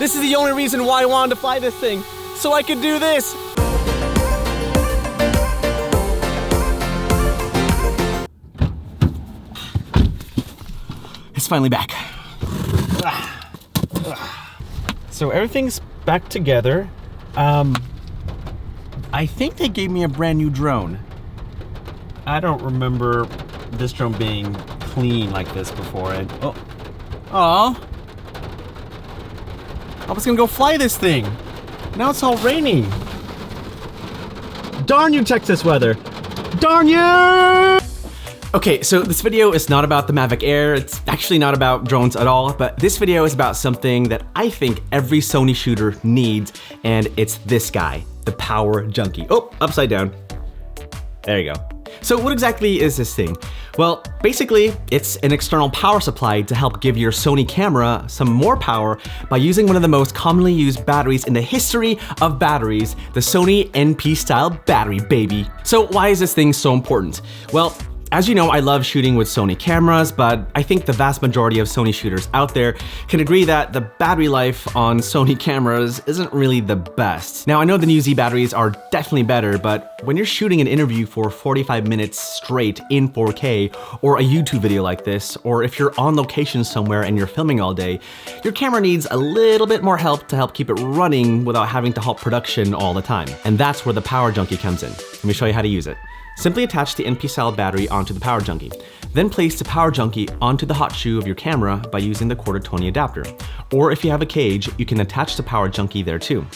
This is the only reason why I wanted to fly this thing, so I could do this. It's finally back. So everything's back together. I think they gave me a brand new drone. I don't remember this drone being clean like this before. I was gonna go fly this thing. Now it's all raining. Darn you, Texas weather. Darn you! Okay, so this video is not about the Mavic Air. It's actually not about drones at all, but this video is about something that I think every Sony shooter needs, and it's this guy, the Power Junkie. Oh, upside down. There you go. So what exactly is this thing? Well, basically, it's an external power supply to help give your Sony camera some more power by using one of the most commonly used batteries in the history of batteries, the Sony NP style battery, baby. So why is this thing so important? Well, as you know, I love shooting with Sony cameras, but I think the vast majority of Sony shooters out there can agree that the battery life on Sony cameras isn't really the best. Now, I know the new Z batteries are definitely better, but when you're shooting an interview for 45 minutes straight in 4K, or a YouTube video like this, or if you're on location somewhere and you're filming all day, your camera needs a little bit more help to help keep it running without having to halt production all the time. And that's where the Power Junkie comes in. Let me show you how to use it. Simply attach the NP-style battery onto the Power Junkie. Then place the Power Junkie onto the hot shoe of your camera by using the ⅛20 adapter. Or if you have a cage, you can attach the Power Junkie there too.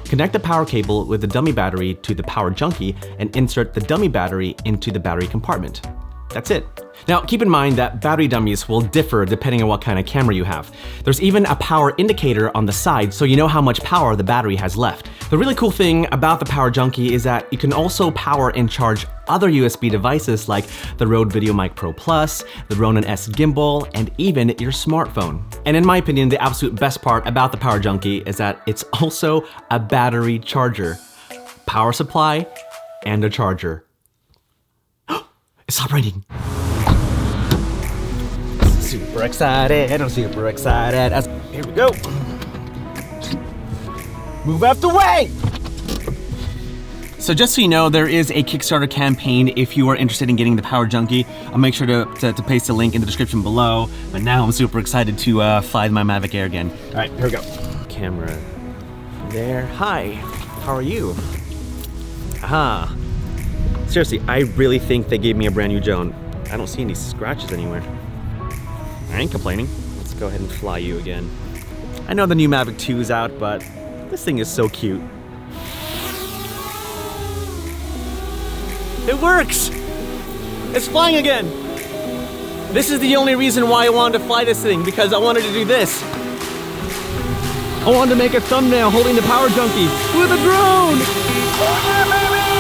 Connect the power cable with the dummy battery to the Power Junkie and insert the dummy battery into the battery compartment. That's it. Now, keep in mind that battery dummies will differ depending on what kind of camera you have. There's even a power indicator on the side so you know how much power the battery has left. The really cool thing about the Power Junkie is that you can also power and charge other USB devices like the Rode VideoMic Pro Plus, the Ronin S gimbal, and even your smartphone. And in my opinion, the absolute best part about the Power Junkie is that it's also a battery charger, power supply, and a charger. It stopped raining. Super excited, I'm super excited. Here we go. Move out the way! So just so you know, there is a Kickstarter campaign if you are interested in getting the Power Junkie. I'll make sure to paste a link in the description below. But now I'm super excited to fly my Mavic Air again. All right, here we go. Camera there. Hi, how are you? Aha. Seriously, I really think they gave me a brand new drone. I don't see any scratches anywhere. I ain't complaining. Let's go ahead and fly you again. I know the new Mavic 2 is out, but this thing is so cute. It works! It's flying again! This is the only reason why I wanted to fly this thing, because I wanted to do this. I wanted to make a thumbnail holding the Power Junkie with a drone! Oh yeah, baby!